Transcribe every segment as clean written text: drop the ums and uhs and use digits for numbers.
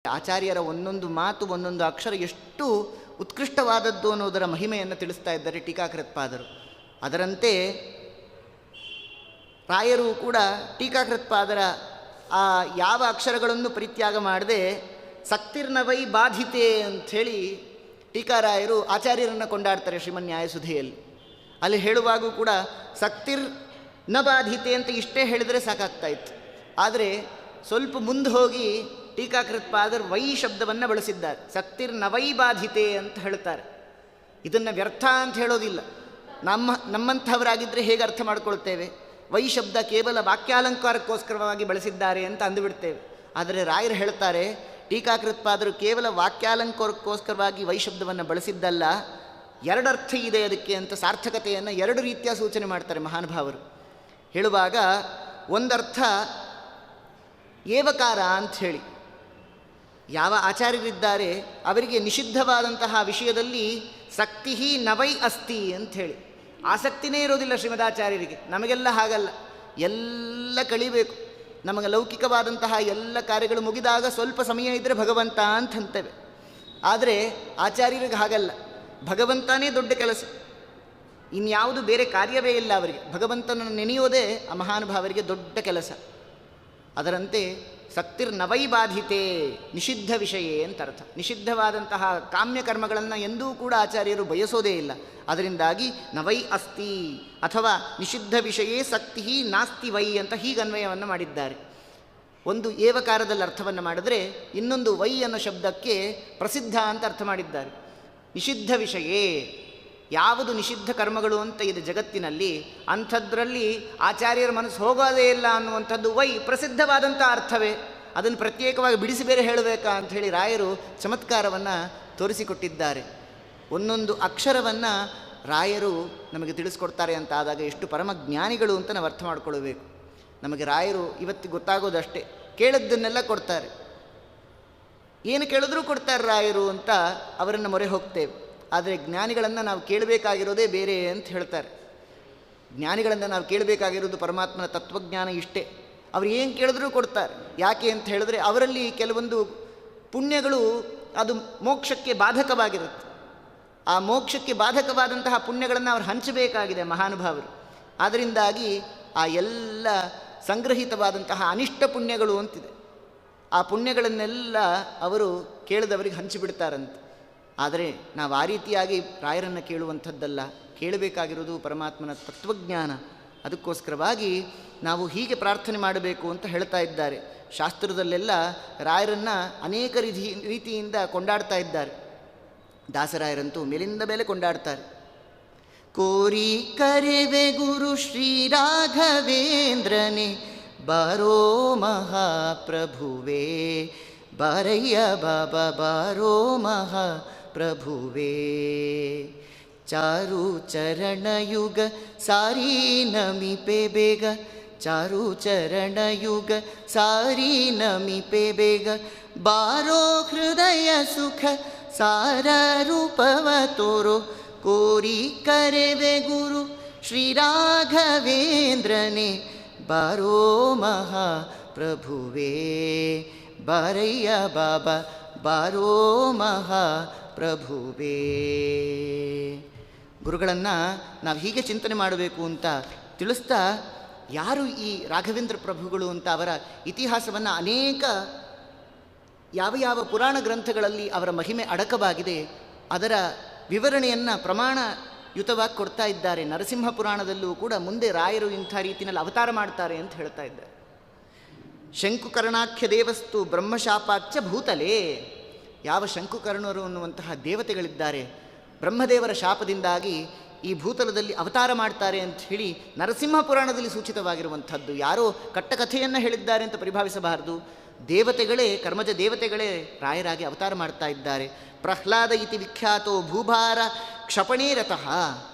ಆಚಾರ್ಯರ ಒಂದೊಂದು ಮಾತು ಒಂದೊಂದು ಅಕ್ಷರ ಎಷ್ಟು ಉತ್ಕೃಷ್ಟವಾದದ್ದು ಅನ್ನೋದರ ಮಹಿಮೆಯನ್ನು ತಿಳಿಸ್ತಾ ಇದ್ದಾರೆ ಟೀಕಾಕೃತ್ಪಾದರು. ಅದರಂತೆ ರಾಯರು ಕೂಡ ಟೀಕಾಕೃತ್ಪಾದರ ಆ ಯಾವ ಅಕ್ಷರಗಳನ್ನು ಪರಿತ್ಯಾಗ ಮಾಡದೆ ಸಕ್ತಿರ್ನವೈ ಬಾಧಿತೆ ಅಂಥೇಳಿ ಟೀಕಾರಾಯರು ಆಚಾರ್ಯರನ್ನು ಕೊಂಡಾಡ್ತಾರೆ ಶ್ರೀಮನ್ ನ್ಯಾಯಸುಧೆಯಲ್ಲಿ. ಅಲ್ಲಿ ಹೇಳುವಾಗೂ ಕೂಡ ಸಕ್ತಿರ್ ನ ಬಾಧಿತೆ ಅಂತ ಇಷ್ಟೇ ಹೇಳಿದರೆ ಸಾಕಾಗ್ತಾ ಇತ್ತು. ಆದರೆ ಸ್ವಲ್ಪ ಮುಂದೆ ಹೋಗಿ ಟೀಕಾಕೃತ್ಪಾದರು ವೈ ಶಬ್ದವನ್ನು ಬಳಸಿದ್ದಾರೆ. ಸಕ್ತಿರ್ ನವೈ ಬಾಧಿತೆ ಅಂತ ಹೇಳ್ತಾರೆ. ಇದನ್ನು ವ್ಯರ್ಥ ಅಂತ ಹೇಳೋದಿಲ್ಲ. ನಮ್ಮಂಥವರಾಗಿದ್ದರೆ ಹೇಗೆ ಅರ್ಥ ಮಾಡ್ಕೊಳ್ತೇವೆ? ವೈ ಶಬ್ದ ಕೇವಲ ವಾಕ್ಯಾಲಂಕಾರಕ್ಕೋಸ್ಕರವಾಗಿ ಬಳಸಿದ್ದಾರೆ ಅಂತ ಅಂದುಬಿಡ್ತೇವೆ. ಆದರೆ ರಾಯರು ಹೇಳ್ತಾರೆ ಟೀಕಾಕೃತ್ಪಾದರು ಕೇವಲ ವಾಕ್ಯಾಲಂಕಾರಕ್ಕೋಸ್ಕರವಾಗಿ ವೈ ಶಬ್ದವನ್ನು ಬಳಸಿದ್ದಲ್ಲ, ಎರಡರ್ಥ ಇದೆ ಅದಕ್ಕೆ ಅಂತ ಸಾರ್ಥಕತೆಯನ್ನು ಎರಡು ರೀತಿಯ ಸೂಚನೆ ಮಾಡ್ತಾರೆ ಮಹಾನುಭಾವರು. ಹೇಳುವಾಗ ಒಂದರ್ಥ ಏವಕಾರ ಅಂಥೇಳಿ, ಯಾವ ಆಚಾರ್ಯರಿದ್ದಾರೆ ಅವರಿಗೆ ನಿಷಿದ್ಧವಾದಂತಹ ವಿಷಯದಲ್ಲಿ ಸಕ್ತಿ ನವೈ ಅಸ್ತಿ ಅಂಥೇಳಿ ಆಸಕ್ತಿನೇ ಇರೋದಿಲ್ಲ ಶ್ರೀಮದಾಚಾರ್ಯರಿಗೆ. ನಮಗೆಲ್ಲ ಹಾಗಲ್ಲ, ಎಲ್ಲ ಕಳಿಬೇಕು. ನಮಗೆ ಲೌಕಿಕವಾದಂತಹ ಎಲ್ಲ ಕಾರ್ಯಗಳು ಮುಗಿದಾಗ ಸ್ವಲ್ಪ ಸಮಯ ಇದ್ದರೆ ಭಗವಂತ ಅಂತಂತೇವೆ. ಆದರೆ ಆಚಾರ್ಯರಿಗೆ ಹಾಗಲ್ಲ, ಭಗವಂತನೇ ದೊಡ್ಡ ಕೆಲಸ, ಇನ್ಯಾವುದು ಬೇರೆ ಕಾರ್ಯವೇ ಇಲ್ಲ ಅವರಿಗೆ. ಭಗವಂತನನ್ನು ನೆನೆಯೋದೇ ಆ ಮಹಾನುಭಾವರಿಗೆ ದೊಡ್ಡ ಕೆಲಸ. ಅದರಂತೆ ಸಕ್ತಿರ್ ನವೈ ಬಾಧಿತೆ, ನಿಷಿದ್ಧ ವಿಷಯೇ ಅಂತ ಅರ್ಥ. ನಿಷಿದ್ಧವಾದಂತಹ ಕಾಮ್ಯಕರ್ಮಗಳನ್ನು ಎಂದೂ ಕೂಡ ಆಚಾರ್ಯರು ಬಯಸೋದೇ ಇಲ್ಲ. ಅದರಿಂದಾಗಿ ನವೈ ಅಸ್ತಿ ಅಥವಾ ನಿಷಿದ್ಧ ವಿಷಯೇ ಸಕ್ತಿ ನಾಸ್ತಿ ವೈ ಅಂತ ಹೀಗೆ ಅನ್ವಯವನ್ನು ಮಾಡಿದ್ದಾರೆ. ಒಂದು ಏವಕಾರದಲ್ಲಿ ಅರ್ಥವನ್ನು ಮಾಡಿದ್ರೆ ಇನ್ನೊಂದು ವೈ ಅನ್ನೋ ಶಬ್ದಕ್ಕೆ ಪ್ರಸಿದ್ಧ ಅಂತ ಅರ್ಥ ಮಾಡಿದ್ದಾರೆ. ನಿಷಿದ್ಧ ವಿಷಯೇ, ಯಾವುದು ನಿಷಿದ್ಧ ಕರ್ಮಗಳು ಅಂತ ಇದೆ ಜಗತ್ತಿನಲ್ಲಿ ಅಂಥದ್ರಲ್ಲಿ ಆಚಾರ್ಯರ ಮನಸ್ಸು ಹೋಗೋದೇ ಇಲ್ಲ ಅನ್ನುವಂಥದ್ದು ವೈ ಪ್ರಸಿದ್ಧವಾದಂಥ ಅರ್ಥವೇ. ಅದನ್ನು ಪ್ರತ್ಯೇಕವಾಗಿ ಬಿಡಿಸಿ ಬೇರೆ ಹೇಳಬೇಕಾ ಅಂಥೇಳಿ ರಾಯರು ಚಮತ್ಕಾರವನ್ನು ತೋರಿಸಿಕೊಟ್ಟಿದ್ದಾರೆ. ಒಂದೊಂದು ಅಕ್ಷರವನ್ನು ರಾಯರು ನಮಗೆ ತಿಳಿಸ್ಕೊಡ್ತಾರೆ ಅಂತ ಆದಾಗ ಎಷ್ಟು ಪರಮ ಜ್ಞಾನಿಗಳು ಅಂತ ನಾವು ಅರ್ಥ ಮಾಡ್ಕೊಳ್ಬೇಕು. ನಮಗೆ ರಾಯರು ಇವತ್ತಿಗೆ ಗೊತ್ತಾಗೋದಷ್ಟೇ, ಕೇಳಿದ್ದನ್ನೆಲ್ಲ ಕೊಡ್ತಾರೆ. ಏನು ಕೇಳಿದ್ರೂ ಕೊಡ್ತಾರೆ ರಾಯರು ಅಂತ ಅವರನ್ನು ಮೊರೆ ಹೋಗ್ತೇವೆ. ಆದರೆ ಜ್ಞಾನಿಗಳನ್ನು ನಾವು ಕೇಳಬೇಕಾಗಿರೋದೇ ಬೇರೆ ಅಂತ ಹೇಳ್ತಾರೆ. ಜ್ಞಾನಿಗಳನ್ನು ನಾವು ಕೇಳಬೇಕಾಗಿರೋದು ಪರಮಾತ್ಮನ ತತ್ವಜ್ಞಾನ ಇಷ್ಟೇ. ಅವ್ರು ಏನು ಕೇಳಿದ್ರೂ ಕೊಡ್ತಾರೆ. ಯಾಕೆ ಅಂತ ಹೇಳಿದ್ರೆ ಅವರಲ್ಲಿ ಕೆಲವೊಂದು ಪುಣ್ಯಗಳು ಅದು ಮೋಕ್ಷಕ್ಕೆ ಬಾಧಕವಾಗಿರುತ್ತೆ. ಆ ಮೋಕ್ಷಕ್ಕೆ ಬಾಧಕವಾದಂತಹ ಪುಣ್ಯಗಳನ್ನು ಅವ್ರು ಹಂಚಬೇಕಾಗಿದೆ ಮಹಾನುಭಾವರು. ಆದ್ದರಿಂದಾಗಿ ಆ ಎಲ್ಲ ಸಂಗ್ರಹಿತವಾದಂತಹ ಅನಿಷ್ಟ ಪುಣ್ಯಗಳು ಅಂತಿದೆ, ಆ ಪುಣ್ಯಗಳನ್ನೆಲ್ಲ ಅವರು ಕೇಳಿದವರಿಗೆ ಹಂಚಿಬಿಡ್ತಾರಂತೆ. ಆದರೆ ನಾವು ಆ ರೀತಿಯಾಗಿ ರಾಯರನ್ನು ಕೇಳುವಂಥದ್ದಲ್ಲ, ಕೇಳಬೇಕಾಗಿರೋದು ಪರಮಾತ್ಮನ ತತ್ವಜ್ಞಾನ. ಅದಕ್ಕೋಸ್ಕರವಾಗಿ ನಾವು ಹೀಗೆ ಪ್ರಾರ್ಥನೆ ಮಾಡಬೇಕು ಅಂತ ಹೇಳ್ತಾ ಇದ್ದಾರೆ. ಶಾಸ್ತ್ರದಲ್ಲೆಲ್ಲ ರಾಯರನ್ನು ಅನೇಕ ರೀತಿಯಿಂದ ಕೊಂಡಾಡ್ತಾ ಇದ್ದಾರೆ. ದಾಸರಾಯರಂತೂ ಮೇಲಿಂದ ಮೇಲೆ ಕೊಂಡಾಡ್ತಾರೆ. ಕೋರಿ ಕರೆವೆ ಗುರು ಶ್ರೀ ರಾಘವೇಂದ್ರನೇ, ಬಾರೋ ಮಹಾಪ್ರಭುವೇ, ಬಾರಯ್ಯ ಬಾಬಾ ಬಾರೋ ಮಹಾಪ್ರಭುವೇ. ಚಾರು ಚರಣಯುಗ ಸಾರಿ ನಮಿಪೆ ಬೇಗ, ಚಾರು ಚರಣಯುಗ ಸಾರಿ ನಮಿಪೆ ಬೇಗ, ಬಾರೋ ಹೃದಯ ಸುಖ ಸಾರ ರೂಪವ ತೋರೋ. ಕೋರಿ ಕರೆವೆ ಗುರು ಶ್ರೀ ರಾಘವೇಂದ್ರನೇ, ಬಾರೋ ಮಹಾಪ್ರಭುವೇ, ಬಾರಯ್ಯ ಬಾಬಾ ಬಾರೋ ಮಹಾಪ್ರಭುವೇ. ಗುರುಗಳನ್ನು ನಾವು ಹೀಗೆ ಚಿಂತನೆ ಮಾಡಬೇಕು ಅಂತ ತಿಳಿಸ್ತಾ, ಯಾರು ಈ ರಾಘವೇಂದ್ರ ಪ್ರಭುಗಳು ಅಂತ ಅವರ ಇತಿಹಾಸವನ್ನು ಅನೇಕ ಯಾವ ಯಾವ ಪುರಾಣ ಗ್ರಂಥಗಳಲ್ಲಿ ಅವರ ಮಹಿಮೆ ಅಡಕವಾಗಿದೆ ಅದರ ವಿವರಣೆಯನ್ನು ಪ್ರಮಾಣಯುತವಾಗಿ ಕೊಡ್ತಾ ಇದ್ದಾರೆ. ನರಸಿಂಹ ಪುರಾಣದಲ್ಲೂ ಕೂಡ ಮುಂದೆ ರಾಯರು ಇಂಥ ರೀತಿಯಲ್ಲಿ ಅವತಾರ ಮಾಡ್ತಾರೆ ಅಂತ ಹೇಳ್ತಾ ಇದ್ದಾರೆ. ಶಂಕುಕರ್ಣಾಖ್ಯ ದೇವಸ್ತು ಬ್ರಹ್ಮಶಾಪಾಚ್ಚ ಭೂತಲೇ. ಯಾವ ಶಂಕುಕರ್ಣರು ಅನ್ನುವಂತಹ ದೇವತೆಗಳಿದ್ದಾರೆ, ಬ್ರಹ್ಮದೇವರ ಶಾಪದಿಂದಾಗಿ ಈ ಭೂತಲದಲ್ಲಿ ಅವತಾರ ಮಾಡ್ತಾರೆ ಅಂತ ಹೇಳಿ ನರಸಿಂಹ ಪುರಾಣದಲ್ಲಿ ಸೂಚಿತವಾಗಿರುವಂಥದ್ದು. ಯಾರೋ ಕಟ್ಟಕಥೆಯನ್ನು ಹೇಳಿದ್ದಾರೆ ಅಂತ ಪರಿಭಾವಿಸಬಾರದು. ದೇವತೆಗಳೇ, ಕರ್ಮಜ ದೇವತೆಗಳೇ ರಾಯರಾಗಿ ಅವತಾರ ಮಾಡ್ತಾ ಇದ್ದಾರೆ. ಪ್ರಹ್ಲಾದ ಇತಿ ವಿಖ್ಯಾತೋ ಭೂಭಾರ ಕ್ಷಪಣೇ ರತಃ.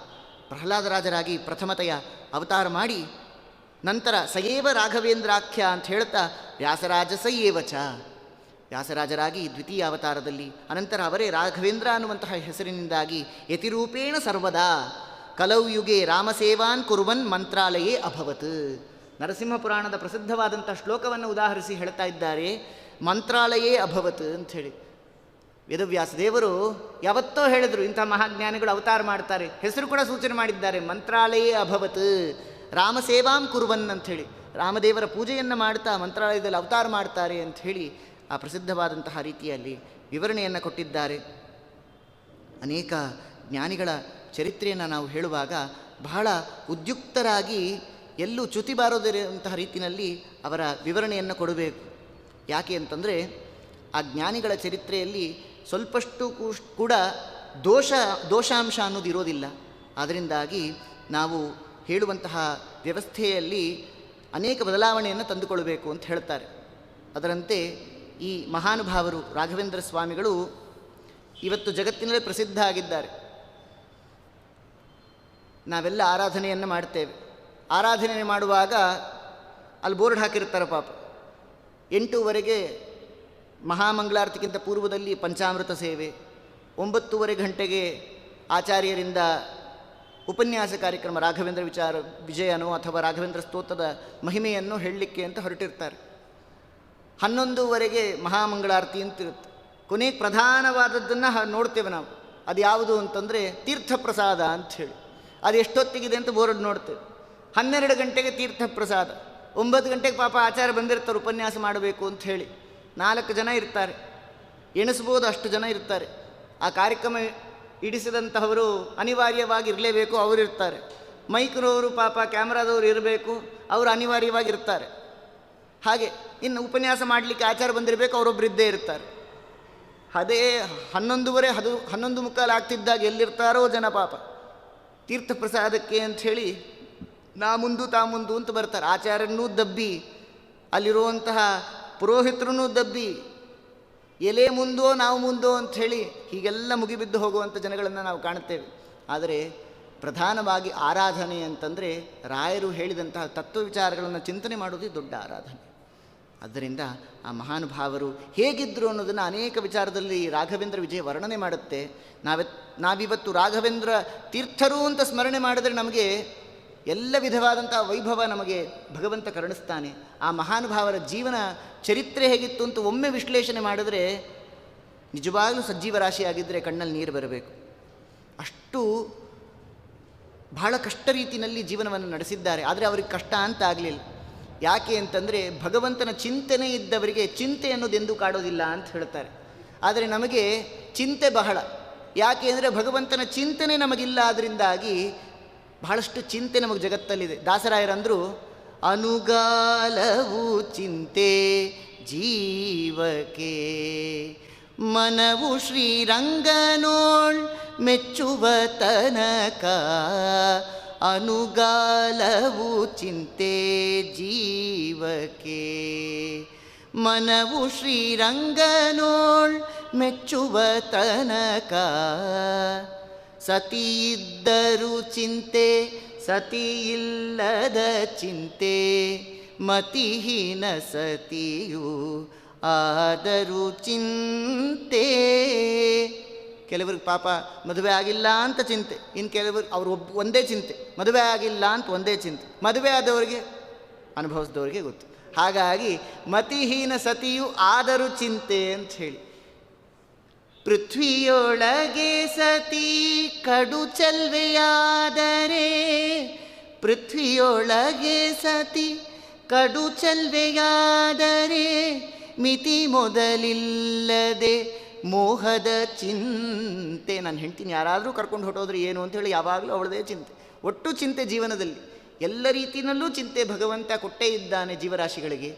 ಪ್ರಹ್ಲಾದರಾಜರಾಗಿ ಪ್ರಥಮತೆಯ ಅವತಾರ ಮಾಡಿ ನಂತರ ಸಯೇವ ರಾಘವೇಂದ್ರಾಖ್ಯ ಅಂತ ಹೇಳ್ತಾ ವ್ಯಾಸರಾಜ ಸಯೇವಚ, ವ್ಯಾಸರಾಜರಾಗಿ ದ್ವಿತೀಯ ಅವತಾರದಲ್ಲಿ, ಅನಂತರ ಅವರೇ ರಾಘವೇಂದ್ರ ಅನ್ನುವಂತಹ ಹೆಸರಿನಿಂದಾಗಿ ಯತಿರೂಪೇಣ ಸರ್ವದಾ ಕಲೌ ಯುಗೆ ರಾಮಸೇವಾನ್ ಕುರುವನ್ ಮಂತ್ರಾಲಯೇ ಅಭವತ್. ನರಸಿಂಹ ಪುರಾಣದ ಪ್ರಸಿದ್ಧವಾದಂಥ ಶ್ಲೋಕವನ್ನು ಉದಾಹರಿಸಿ ಹೇಳ್ತಾ ಇದ್ದಾರೆ. ಮಂತ್ರಾಲಯೇ ಅಭವತ್ ಅಂಥೇಳಿ. ವೇದವ್ಯಾಸ ದೇವರು ಯಾವತ್ತೋ ಹೇಳಿದರು ಇಂಥ ಮಹಾಜ್ಞಾನಿಗಳು ಅವತಾರ ಮಾಡ್ತಾರೆ, ಹೆಸರು ಕೂಡ ಸೂಚನೆ ಮಾಡಿದ್ದಾರೆ. ಮಂತ್ರಾಲಯೇ ಅಭವತ್ ರಾಮಸೇವಾಂ ಕುರುವನ್ ಅಂಥೇಳಿ, ರಾಮದೇವರ ಪೂಜೆಯನ್ನು ಮಾಡ್ತಾ ಮಂತ್ರಾಲಯದಲ್ಲಿ ಅವತಾರ ಮಾಡ್ತಾರೆ ಅಂಥೇಳಿ ಆ ಪ್ರಸಿದ್ಧವಾದಂತಹ ರೀತಿಯಲ್ಲಿ ವಿವರಣೆಯನ್ನು ಕೊಟ್ಟಿದ್ದಾರೆ. ಅನೇಕ ಜ್ಞಾನಿಗಳ ಚರಿತ್ರೆಯನ್ನು ನಾವು ಹೇಳುವಾಗ ಬಹಳ ಉದ್ಯುಕ್ತರಾಗಿ ಎಲ್ಲೂ ಚ್ಯುತಿ ಬಾರದಿರುವಂತಹ ರೀತಿಯಲ್ಲಿ ಅವರ ವಿವರಣೆಯನ್ನು ಕೊಡಬೇಕು. ಯಾಕೆ ಅಂತಂದರೆ ಆ ಜ್ಞಾನಿಗಳ ಚರಿತ್ರೆಯಲ್ಲಿ ಸ್ವಲ್ಪಷ್ಟು ಕೂಡ ದೋಷಾಂಶ ಅನ್ನೋದು ಇರೋದಿಲ್ಲ. ಅದರಿಂದಾಗಿ ನಾವು ಹೇಳುವಂತಹ ವ್ಯವಸ್ಥೆಯಲ್ಲಿ ಅನೇಕ ಬದಲಾವಣೆಯನ್ನು ತಂದುಕೊಳ್ಬೇಕು ಅಂತ ಹೇಳ್ತಾರೆ. ಅದರಂತೆ ಈ ಮಹಾನುಭಾವರು ರಾಘವೇಂದ್ರ ಸ್ವಾಮಿಗಳು ಇವತ್ತು ಜಗತ್ತಿನಲ್ಲೇ ಪ್ರಸಿದ್ಧ ಆಗಿದ್ದಾರೆ. ನಾವೆಲ್ಲ ಆರಾಧನೆಯನ್ನು ಮಾಡ್ತೇವೆ. ಆರಾಧನೆ ಮಾಡುವಾಗ ಅಲ್ಲಿ ಬೋರ್ಡ್ ಹಾಕಿರ್ತಾರೆ ಪಾಪ, 8:00 ಮಹಾಮಂಗಳಾರತಿಗಿಂತ ಪೂರ್ವದಲ್ಲಿ ಪಂಚಾಮೃತ ಸೇವೆ, 9:30 ಗಂಟೆಗೆ ಆಚಾರ್ಯರಿಂದ ಉಪನ್ಯಾಸ ಕಾರ್ಯಕ್ರಮ, ರಾಘವೇಂದ್ರ ವಿಜಯನೋ ಅಥವಾ ರಾಘವೇಂದ್ರ ಸ್ತೋತ್ರದ ಮಹಿಮೆಯನ್ನು ಹೇಳಲಿಕ್ಕೆ ಅಂತ ಹೊರಟಿರ್ತಾರೆ. 11:00 ಮಹಾಮಂಗಳಾರತಿ ಅಂತಿರುತ್ತೆ. ಕೊನೆಗೆ ಪ್ರಧಾನವಾದದ್ದನ್ನು ನೋಡ್ತೇವೆ ನಾವು. ಅದು ಯಾವುದು ಅಂತಂದರೆ ತೀರ್ಥಪ್ರಸಾದ ಅಂಥೇಳಿ. ಅದು ಎಷ್ಟೊತ್ತಿಗಿದೆ ಅಂತ ಬೋರ್ಡ್ ನೋಡ್ತೇವೆ. 12 ಗಂಟೆಗೆ ತೀರ್ಥಪ್ರಸಾದ, 9 ಗಂಟೆಗೆ ಪಾಪ ಆಚಾರ್ಯ ಬಂದಿರ್ತಾರೆ ಉಪನ್ಯಾಸ ಮಾಡಬೇಕು ಅಂತ ಹೇಳಿ. 4 ಜನ ಇರ್ತಾರೆ, ಎಣಿಸ್ಬೋದು ಅಷ್ಟು ಜನ ಇರ್ತಾರೆ. ಆ ಕಾರ್ಯಕ್ರಮ ಇಡಿಸಿದಂತಹವರು ಅನಿವಾರ್ಯವಾಗಿ ಇರಲೇಬೇಕು, ಅವರು ಇರ್ತಾರೆ. ಮೈಕ್ರವರು ಪಾಪ ಕ್ಯಾಮ್ರಾದವರು ಇರಬೇಕು, ಅವರು ಅನಿವಾರ್ಯವಾಗಿ ಇರ್ತಾರೆ. ಹಾಗೆ ಇನ್ನು ಉಪನ್ಯಾಸ ಮಾಡಲಿಕ್ಕೆ ಆಚಾರ ಬಂದಿರಬೇಕು, ಅವರೊಬ್ಬರು ಇದ್ದೇ ಇರ್ತಾರೆ. ಅದೇ 11:30 ಆಗ್ತಿದ್ದಾಗ ಎಲ್ಲಿರ್ತಾರೋ ಜನ ಪಾಪ ತೀರ್ಥ ಪ್ರಸಾದಕ್ಕೆ ಅಂಥೇಳಿ ನಾ ಮುಂದು ತಾ ಮುಂದು ಅಂತ ಬರ್ತಾರೆ. ಆಚಾರ್ಯನೂ ದಬ್ಬಿ, ಅಲ್ಲಿರುವಂತಹ ಪುರೋಹಿತರೂ ದಬ್ಬಿ, ಎಲೆ ಮುಂದೋ ನಾವು ಮುಂದೋ ಅಂಥೇಳಿ ಹೀಗೆಲ್ಲ ಮುಗಿಬಿದ್ದು ಹೋಗುವಂಥ ಜನಗಳನ್ನು ನಾವು ಕಾಣುತ್ತೇವೆ. ಆದರೆ ಪ್ರಧಾನವಾಗಿ ಆರಾಧನೆ ಅಂತಂದರೆ ರಾಯರು ಹೇಳಿದಂತಹ ತತ್ವ ವಿಚಾರಗಳನ್ನು ಚಿಂತನೆ ಮಾಡೋದೇ ದೊಡ್ಡ ಆರಾಧನೆ. ಆದ್ದರಿಂದ ಆ ಮಹಾನುಭಾವರು ಹೇಗಿದ್ದರು ಅನ್ನೋದನ್ನು ಅನೇಕ ವಿಚಾರದಲ್ಲಿ ರಾಘವೇಂದ್ರ ವಿಜಯ ವರ್ಣನೆ ಮಾಡುತ್ತೆ. ನಾವಿವತ್ತು ರಾಘವೇಂದ್ರ ತೀರ್ಥರು ಅಂತ ಸ್ಮರಣೆ ಮಾಡಿದರೆ ನಮಗೆ ಎಲ್ಲ ವಿಧವಾದಂಥ ವೈಭವ ನಮಗೆ ಭಗವಂತ ಕರುಣಿಸ್ತಾನೆ. ಆ ಮಹಾನುಭಾವರ ಜೀವನ ಚರಿತ್ರೆ ಹೇಗಿತ್ತು ಅಂತ ಒಮ್ಮೆ ವಿಶ್ಲೇಷಣೆ ಮಾಡಿದ್ರೆ ನಿಜವಾಗಲೂ ಸಜ್ಜೀವರಾಶಿಯಾಗಿದ್ದರೆ ಕಣ್ಣಲ್ಲಿ ನೀರು ಬರಬೇಕು. ಅಷ್ಟು ಬಹಳ ಕಷ್ಟ ರೀತಿಯಲ್ಲಿ ಜೀವನವನ್ನು ನಡೆಸಿದ್ದಾರೆ. ಆದರೆ ಅವರಿಗೆ ಕಷ್ಟ ಅಂತ ಆಗಲಿಲ್ಲ. ಯಾಕೆ ಅಂತಂದರೆ ಭಗವಂತನ ಚಿಂತನೆ ಇದ್ದವರಿಗೆ ಚಿಂತೆ ಅನ್ನೋದೆಂದೂ ಕಾಡೋದಿಲ್ಲ ಅಂತ ಹೇಳ್ತಾರೆ. ಆದರೆ ನಮಗೆ ಚಿಂತೆ ಬಹಳ. ಯಾಕೆ ಅಂದರೆ ಭಗವಂತನ ಚಿಂತನೆ ನಮಗಿಲ್ಲ. ಅದರಿಂದಾಗಿ ಬಹಳಷ್ಟು ಚಿಂತೆ ನಮಗೆ ಜಗತ್ತಲ್ಲಿದೆ. ದಾಸರಾಯರಂದರು, ಅನುಗಾಲವು ಚಿಂತೆ ಜೀವಕ್ಕೆ, ಮನವು ಶ್ರೀರಂಗನೋಳ್ ಮೆಚ್ಚುವ ತನಕ, ಅನುಗಾಲವು ಚಿಂತೆ ಜೀವಕ್ಕೆ, ಮನವು ಶ್ರೀರಂಗನೋಳ್ ಮೆಚ್ಚುವ ತನಕ, ಸತಿಯಿದ್ದರೂ ಚಿಂತೆ ಸತಿಯಿಲ್ಲದ ಚಿಂತೆ, ಮತಿಹೀನ ಸತಿಯು ಆದರೂ ಚಿಂತೆ. ಕೆಲವ್ರಿಗೆ ಪಾಪ ಮದುವೆ ಆಗಿಲ್ಲ ಅಂತ ಚಿಂತೆ, ಇನ್ನು ಕೆಲವರು ಅವರು ಒಂದೇ ಚಿಂತೆ, ಮದುವೆ ಆಗಿಲ್ಲ ಅಂತ ಒಂದೇ ಚಿಂತೆ. ಮದುವೆ ಆದವರಿಗೆ ಅನುಭವಿಸಿದವರಿಗೆ ಗೊತ್ತು. ಹಾಗಾಗಿ ಮತಿಹೀನ ಸತಿಯು ಆದರೂ ಚಿಂತೆ ಅಂತ ಹೇಳಿ, ಪೃಥ್ವಿಯೊಳಗೆ ಸತಿ ಕಡು ಚಲ್ವೆಯಾದರೆ, ಪೃಥ್ವಿಯೊಳಗೆ ಸತಿ ಕಡು ಚಲ್ವೆಯಾದರೆ, ಮಿತಿ ಮೊದಲಿಲ್ಲದೆ ಮೋಹದ ಚಿಂತೆ. ನಾನು ಹೇಳ್ತೀನಿ, ಯಾರಾದರೂ ಕರ್ಕೊಂಡು ಹೊಟ್ಟೋದ್ರೆ ಏನು ಅಂಥೇಳಿ ಯಾವಾಗಲೂ ಅವಳದೇ ಚಿಂತೆ. ಒಟ್ಟು ಚಿಂತೆ ಜೀವನದಲ್ಲಿ ಎಲ್ಲ ರೀತಿಯಲ್ಲೂ ಚಿಂತೆ ಭಗವಂತ ಕೊಟ್ಟೇ ಇದ್ದಾನೆ ಜೀವರಾಶಿಗಳಿಗೆ.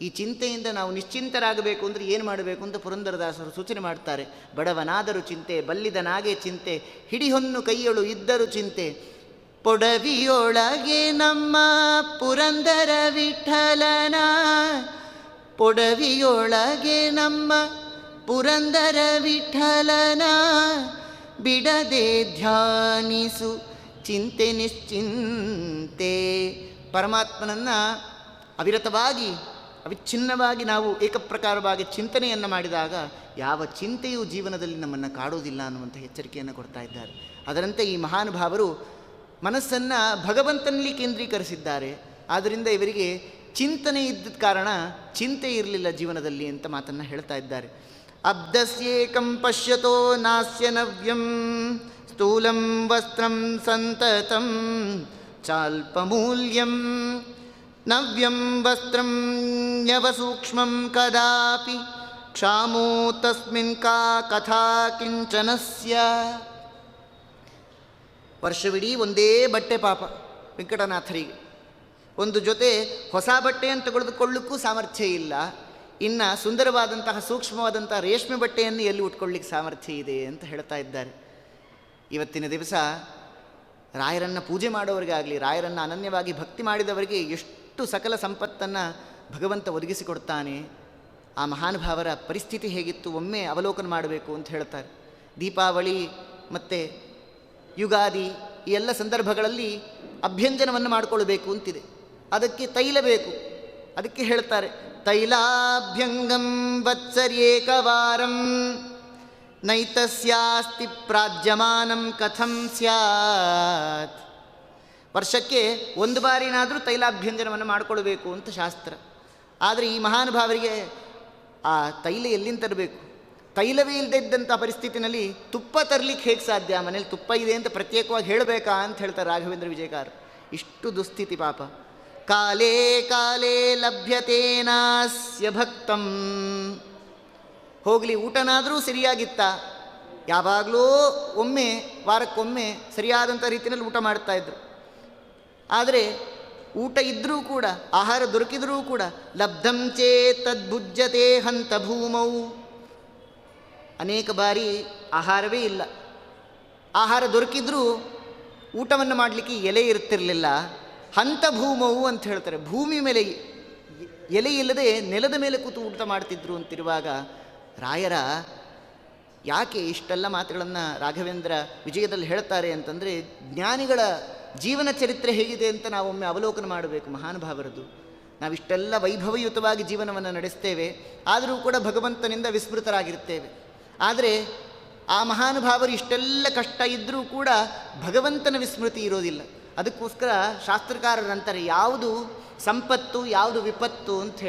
ಈ ಚಿಂತೆಯಿಂದ ನಾವು ನಿಶ್ಚಿಂತರಾಗಬೇಕು ಅಂದರೆ ಏನು ಮಾಡಬೇಕು ಅಂತ ಪುರಂದರದಾಸರು ಸೂಚನೆ ಮಾಡ್ತಾರೆ. ಬಡವನಾದರೂ ಚಿಂತೆ, ಬಲ್ಲಿದನಾಗೆ ಚಿಂತೆ, ಹಿಡಿಹೊನ್ನು ಕೈಯೊಳು ಇದ್ದರೂ ಚಿಂತೆ, ಪೊಡವಿಯೊಳಗೆ ನಮ್ಮ ಪುರಂದರ ವಿಠಲನ, ಪೊಡವಿಯೊಳಗೆ ನಮ್ಮ ಪುರಂದರ ವಿಠಲನ, ಬಿಡದೆ ಧ್ಯಾನಿಸು ಚಿಂತೆ ನಿಶ್ಚಿಂತೆ. ಪರಮಾತ್ಮನನ್ನು ಅವಿರತವಾಗಿ ಅವಿಚ್ಛಿನ್ನವಾಗಿ ನಾವು ಏಕಪ್ರಕಾರವಾಗಿ ಚಿಂತನೆಯನ್ನು ಮಾಡಿದಾಗ ಯಾವ ಚಿಂತೆಯೂ ಜೀವನದಲ್ಲಿ ನಮ್ಮನ್ನು ಕಾಡೋದಿಲ್ಲ ಅನ್ನುವಂಥ ಎಚ್ಚರಿಕೆಯನ್ನು ಕೊಡ್ತಾ ಇದ್ದಾರೆ. ಅದರಂತೆ ಈ ಮಹಾನುಭಾವರು ಮನಸ್ಸನ್ನು ಭಗವಂತನಲ್ಲಿ ಕೇಂದ್ರೀಕರಿಸಿದ್ದಾರೆ. ಆದ್ದರಿಂದ ಇವರಿಗೆ ಚಿಂತನೆ ಇದ್ದ ಕಾರಣ ಚಿಂತೆ ಇರಲಿಲ್ಲ ಜೀವನದಲ್ಲಿ ಅಂತ ಮಾತನ್ನು ಹೇಳ್ತಾ ಇದ್ದಾರೆ. ಅಬ್ಧಸ್ಯೇಕಂ ಪಶ್ಯತೋ ನಾಸ್ಯ ನವ್ಯಂ ಸ್ಥೂಲಂ ವಸ್ತ್ರಂ ಸಂತತಂ ಚಾಲ್ಪಮೂಲ್ಯಂ ನವ್ಯಂ ವಸ್ತ್ರಂ ನ್ಯವಸೂಕ್ಷ್ಮಂ ಕದಾಪಿ ಕ್ಷಾಮೋ ತಸ್ಮಿನ್ ಕಾ ಕಥಾ ಕಿಂಚನಸ್ಯ. ವರ್ಷವಿಡೀ ಒಂದೇ ಬಟ್ಟೆ ಪಾಪ ವೆಂಕಟನಾಥರಿಗೆ. ಒಂದು ಜೊತೆ ಹೊಸ ಬಟ್ಟೆಯನ್ನು ತೆಗೆದುಕೊಳ್ಳಿಕ್ಕೂ ಸಾಮರ್ಥ್ಯ ಇಲ್ಲ. ಇನ್ನು ಸುಂದರವಾದಂತಹ ಸೂಕ್ಷ್ಮವಾದಂತಹ ರೇಷ್ಮೆ ಬಟ್ಟೆಯನ್ನು ಎಲ್ಲಿ ಉಟ್ಕೊಳ್ಳಿಕ್ಕೆ ಸಾಮರ್ಥ್ಯ ಇದೆ ಅಂತ ಹೇಳ್ತಾ ಇದ್ದಾರೆ. ಇವತ್ತಿನ ದಿವಸ ರಾಯರನ್ನು ಪೂಜೆ ಮಾಡೋರಿಗಾಗಲಿ, ರಾಯರನ್ನು ಅನನ್ಯವಾಗಿ ಭಕ್ತಿ ಮಾಡಿದವರಿಗೆ ಎಷ್ಟು ಸಕಲ ಸಂಪತ್ತನ್ನು ಭಗವಂತ ಒದಗಿಸಿಕೊಡ್ತಾನೆ. ಆ ಮಹಾನುಭಾವರ ಪರಿಸ್ಥಿತಿ ಹೇಗಿತ್ತು ಒಮ್ಮೆ ಅವಲೋಕನ ಮಾಡಬೇಕು ಅಂತ ಹೇಳ್ತಾರೆ. ದೀಪಾವಳಿ ಮತ್ತು ಯುಗಾದಿ ಈ ಎಲ್ಲ ಸಂದರ್ಭಗಳಲ್ಲಿ ಅಭ್ಯಂಜನವನ್ನು ಮಾಡಿಕೊಳ್ಬೇಕು ಅಂತಿದೆ. ಅದಕ್ಕೆ ತೈಲ ಬೇಕು. ಅದಕ್ಕೆ ಹೇಳ್ತಾರೆ, ತೈಲಾಭ್ಯಂಗಂ ವತ್ಸರ್ಯೇಕವಾರಂ ನೈತಸ್ಯಾಸ್ತಿ ಪ್ರಾಜ್ಯಮಾನಂ ಕಥಂ ಸ್ಯಾತ್. ವರ್ಷಕ್ಕೆ ಒಂದು ಬಾರಿನಾದರೂ ತೈಲಾಭ್ಯಂಜನವನ್ನು ಮಾಡಿಕೊಳ್ಬೇಕು ಅಂತ ಶಾಸ್ತ್ರ. ಆದರೆ ಈ ಮಹಾನುಭಾವರಿಗೆ ಆ ತೈಲ ಎಲ್ಲಿಂದ ತರಬೇಕು? ತೈಲವೇ ಇಲ್ಲದೆ ಇದ್ದಂಥ ಪರಿಸ್ಥಿತಿನಲ್ಲಿ ತುಪ್ಪ ತರಲಿಕ್ಕೆ ಹೇಗೆ ಸಾಧ್ಯ? ಮನೇಲಿ ತುಪ್ಪ ಇದೆ ಅಂತ ಪ್ರತ್ಯೇಕವಾಗಿ ಹೇಳಬೇಕಾ ಅಂತ ಹೇಳ್ತಾರೆ ರಾಘವೇಂದ್ರ ವಿಜಯಕಾರ. ಇಷ್ಟು ದುಸ್ಥಿತಿ ಪಾಪ. ಕಾಲೇ ಕಾಲೇ ಲಭ್ಯತೇನಾಸ್ಯ ಭಕ್ತಂ. ಹೋಗಲಿ, ಊಟನಾದರೂ ಸರಿಯಾಗಿತ್ತ? ಯಾವಾಗಲೂ ಒಮ್ಮೆ ವಾರಕ್ಕೊಮ್ಮೆ ಸರಿಯಾದಂಥ ರೀತಿಯಲ್ಲಿ ಊಟ ಮಾಡ್ತಾಯಿದ್ರು. ಆದರೆ ಊಟ ಇದ್ದರೂ ಕೂಡ, ಆಹಾರ ದೊರಕಿದರೂ ಕೂಡ ಲಬ್ಧಂ ಚೇತ್ ತದ್ಭುಜ್ಯತೆ ಹಂತ ಭೂಮೌ. ಅನೇಕ ಬಾರಿ ಆಹಾರವೇ ಇಲ್ಲ. ಆಹಾರ ದೊರಕಿದ್ರೂ ಊಟವನ್ನು ಮಾಡಲಿಕ್ಕೆ ಎಲೆ ಇರ್ತಿರಲಿಲ್ಲ. ಹಂತ ಭೂಮವು ಅಂತ ಹೇಳ್ತಾರೆ. ಭೂಮಿ ಮೇಲೆ ಎಲೆ ಇಲ್ಲದೆ ನೆಲದ ಮೇಲೆ ಕೂತು ಊಟ ಮಾಡ್ತಿದ್ರು ಅಂತಿರುವಾಗ ರಾಯರ ಯಾಕೆ ಇಷ್ಟೆಲ್ಲ ಮಾತುಗಳನ್ನು ರಾಘವೇಂದ್ರ ವಿಜಯದಲ್ಲಿ ಹೇಳ್ತಾರೆ ಅಂತಂದರೆ, ಜ್ಞಾನಿಗಳ ಜೀವನ ಚರಿತ್ರೆ ಹೇಗಿದೆ ಅಂತ ನಾವೊಮ್ಮೆ ಅವಲೋಕನ ಮಾಡಬೇಕು ಮಹಾನುಭಾವರದ್ದು. ನಾವಿಷ್ಟೆಲ್ಲ ವೈಭವಯುತವಾಗಿ ಜೀವನವನ್ನು ನಡೆಸ್ತೇವೆ, ಆದರೂ ಕೂಡ ಭಗವಂತನಿಂದ ವಿಸ್ಮೃತರಾಗಿರ್ತೇವೆ. ಆದರೆ ಆ ಮಹಾನುಭಾವರು ಇಷ್ಟೆಲ್ಲ ಕಷ್ಟ ಇದ್ದರೂ ಕೂಡ ಭಗವಂತನ ವಿಸ್ಮೃತಿ ಇರೋದಿಲ್ಲ. ಅದಕ್ಕೋಸ್ಕರ ಶಾಸ್ತ್ರಕಾರರಂತಾರೆ, ಯಾವುದು ಸಂಪತ್ತು ಯಾವುದು ವಿಪತ್ತು ಅಂತ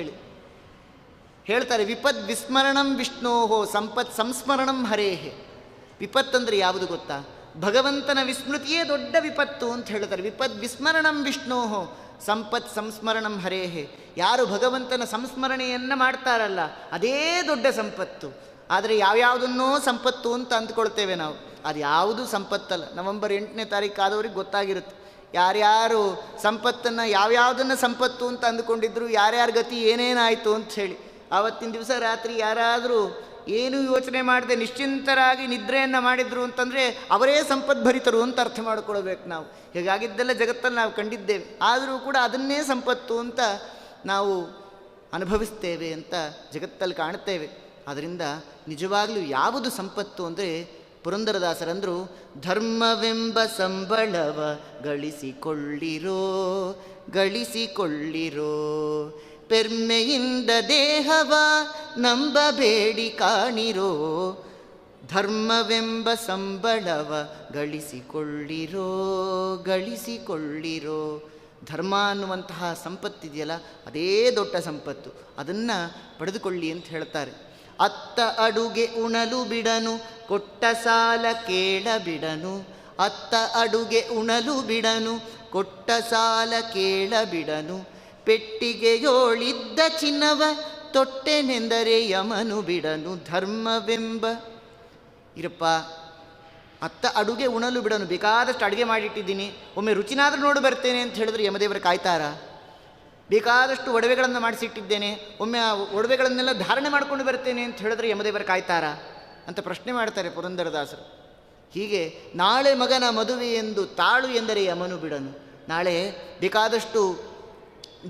ಹೇಳ್ತಾರೆ. ವಿಪತ್ ವಿಸ್ಮರಣಂ ವಿಷ್ಣೋಹೋ ಸಂಪತ್ ಸಂಸ್ಮರಣಂ ಹರೇಹೆ. ವಿಪತ್ತಂದರೆ ಯಾವುದು ಗೊತ್ತಾ? ಭಗವಂತನ ವಿಸ್ಮೃತಿಯೇ ದೊಡ್ಡ ವಿಪತ್ತು ಅಂತ ಹೇಳ್ತಾರೆ. ವಿಪತ್ ವಿಸ್ಮರಣಂ ವಿಷ್ಣೋಹೋ ಸಂಪತ್ ಸಂಸ್ಮರಣಂ ಹರೇಹೆ. ಯಾರು ಭಗವಂತನ ಸಂಸ್ಮರಣೆಯನ್ನು ಮಾಡ್ತಾರಲ್ಲ ಅದೇ ದೊಡ್ಡ ಸಂಪತ್ತು. ಆದರೆ ಯಾವ್ಯಾವುದನ್ನೋ ಸಂಪತ್ತು ಅಂತ ಅಂದ್ಕೊಳ್ತೇವೆ ನಾವು. ಅದು ಯಾವುದು ಸಂಪತ್ತಲ್ಲ. ನವೆಂಬರ್ 8ನೇ ತಾರೀಕು ಆದವ್ರಿಗೆ ಗೊತ್ತಾಗಿರುತ್ತೆ ಯಾರ್ಯಾರು ಸಂಪತ್ತನ್ನು ಯಾವ್ಯಾವುದನ್ನು ಸಂಪತ್ತು ಅಂತ ಅಂದುಕೊಂಡಿದ್ರು, ಯಾರ್ಯಾರ ಗತಿ ಏನೇನಾಯಿತು ಅಂತ ಹೇಳಿ. ಆವತ್ತಿನ ದಿವಸ ರಾತ್ರಿ ಯಾರಾದರೂ ಏನೂ ಯೋಚನೆ ಮಾಡದೆ ನಿಶ್ಚಿಂತರಾಗಿ ನಿದ್ರೆಯನ್ನು ಮಾಡಿದ್ರು ಅಂತಂದರೆ ಅವರೇ ಸಂಪದ್ಭರಿತರು ಅಂತ ಅರ್ಥ ಮಾಡಿಕೊಳ್ಬೇಕು ನಾವು. ಹೀಗಾಗಿದ್ದೆಲ್ಲ ಜಗತ್ತಲ್ಲಿ ನಾವು ಕಂಡಿದ್ದೇವೆ. ಆದರೂ ಕೂಡ ಅದನ್ನೇ ಸಂಪತ್ತು ಅಂತ ನಾವು ಅನುಭವಿಸ್ತೇವೆ ಅಂತ ಜಗತ್ತಲ್ಲಿ ಕಾಣುತ್ತೇವೆ. ಅದರಿಂದ ನಿಜವಾಗಲೂ ಯಾವುದು ಸಂಪತ್ತು ಅಂದರೆ ಪುರಂದರದಾಸರಂದರು, ಧರ್ಮವೆಂಬ ಸಂಬಳವ ಗಳಿಸಿಕೊಳ್ಳಿರೋ ಗಳಿಸಿಕೊಳ್ಳಿರೋ, ಪೆರ್ಮೆಯಿಂದ ದೇಹವ ನಂಬಬೇಡಿ ಕಾಣಿರೋ, ಧರ್ಮವೆಂಬ ಸಂಬಳವ ಗಳಿಸಿಕೊಳ್ಳಿರೋ ಗಳಿಸಿಕೊಳ್ಳಿರೋ. ಧರ್ಮ ಅನ್ನುವಂತಹ ಸಂಪತ್ತಿದೆಯಲ್ಲ ಅದೇ ದೊಡ್ಡ ಸಂಪತ್ತು. ಅದನ್ನು ಪಡೆದುಕೊಳ್ಳಿ ಅಂತ ಹೇಳ್ತಾರೆ. ಅತ್ತ ಅಡುಗೆ ಉಣಲು ಬಿಡನು ಕೊಟ್ಟ ಸಾಲ ಕೇಳ ಬಿಡನು, ಅತ್ತ ಅಡುಗೆ ಉಣಲು ಬಿಡನು ಕೊಟ್ಟ ಸಾಲ ಕೇಳ ಬಿಡನು, ಪೆಟ್ಟಿಗೆಯೋಳಿದ್ದ ಚಿನ್ನವ ತೊಟ್ಟೆನೆಂದರೆ ಯಮನು ಬಿಡನು, ಧರ್ಮವೆಂಬ. ಇರಪ್ಪ, ಅತ್ತ ಅಡುಗೆ ಉಣಲು ಬಿಡನು, ಬೇಕಾದಷ್ಟು ಅಡುಗೆ ಮಾಡಿಟ್ಟಿದ್ದೀನಿ, ಒಮ್ಮೆ ರುಚಿನಾದರೂ ನೋಡಿ ಬರ್ತೇನೆ ಅಂತ ಹೇಳಿದ್ರೆ ಯಮದೇವರು ಕಾಯ್ತಾರಾ? ಬೇಕಾದಷ್ಟು ಒಡವೆಗಳನ್ನು ಮಾಡಿಸಿಟ್ಟಿದ್ದೇನೆ, ಒಮ್ಮೆ ಆ ಒಡವೆಗಳನ್ನೆಲ್ಲ ಧಾರಣೆ ಮಾಡ್ಕೊಂಡು ಬರ್ತೇನೆ ಅಂತ ಹೇಳಿದ್ರೆ ಯಮದೇವರು ಕಾಯ್ತಾರಾ ಅಂತ ಪ್ರಶ್ನೆ ಮಾಡ್ತಾರೆ ಪುರಂದರದಾಸರು. ಹೀಗೆ ನಾಳೆ ಮಗನ ಮದುವೆ ಎಂದು ತಾಳು ಎಂದರೆ ಯಮನು ಬಿಡನು. ನಾಳೆ ಬೇಕಾದಷ್ಟು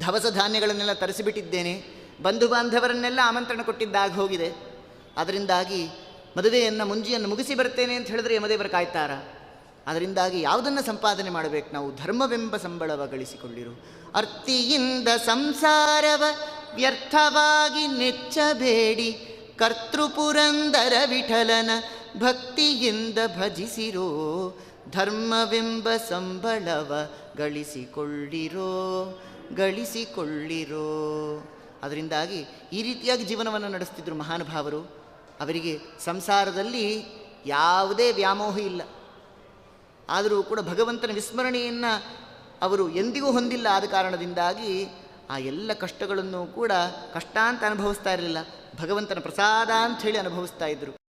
ದವಸ ಧಾನ್ಯಗಳನ್ನೆಲ್ಲ ತರಿಸಿಬಿಟ್ಟಿದ್ದೇನೆ, ಬಂಧು ಬಾಂಧವರನ್ನೆಲ್ಲ ಆಮಂತ್ರಣ ಕೊಟ್ಟಿದ್ದಾಗ ಹೋಗಿದೆ, ಅದರಿಂದಾಗಿ ಮದುವೆಯನ್ನು ಮುಂಜಿಯನ್ನು ಮುಗಿಸಿ ಬರ್ತೇನೆ ಅಂತ ಹೇಳಿದ್ರೆ ಯಮದೇವರು ಕಾಯ್ತಾರಾ? ಅದರಿಂದಾಗಿ ಯಾವುದನ್ನು ಸಂಪಾದನೆ ಮಾಡಬೇಕು ನಾವು? ಧರ್ಮವೆಂಬ ಸಂಬಳವ ಗಳಿಸಿಕೊಳ್ಳಿರು. ಅರ್ತಿಯಿಂದ ಸಂಸಾರವ ವ್ಯರ್ಥವಾಗಿ ನೆಚ್ಚಬೇಡಿ, ಕರ್ತೃಪುರಂದರ ವಿಠಲನ ಭಕ್ತಿಯಿಂದ ಭಜಿಸಿರೋ, ಧರ್ಮವೆಂಬ ಸಂಬಳವ ಗಳಿಸಿಕೊಳ್ಳಿರೋ ಗಳಿಸಿಕೊಳ್ಳಿರೋ. ಅದರಿಂದಾಗಿ ಈ ರೀತಿಯಾಗಿ ಜೀವನವನ್ನು ನಡೆಸ್ತಿದ್ರು ಮಹಾನುಭಾವರು. ಅವರಿಗೆ ಸಂಸಾರದಲ್ಲಿ ಯಾವುದೇ ವ್ಯಾಮೋಹ ಇಲ್ಲ. ಆದರೂ ಕೂಡ ಭಗವಂತನ ವಿಸ್ಮರಣೆಯನ್ನು ಅವರು ಎಂದಿಗೂ ಹೊಂದಿಲ್ಲ. ಆದ ಕಾರಣದಿಂದಾಗಿ ಆ ಎಲ್ಲ ಕಷ್ಟಗಳನ್ನು ಕೂಡ ಕಷ್ಟ ಅಂತ ಅನುಭವಿಸ್ತಾ ಇರಲಿಲ್ಲ, ಭಗವಂತನ ಪ್ರಸಾದ ಅಂಥೇಳಿ ಅನುಭವಿಸ್ತಾ ಇದ್ದರು.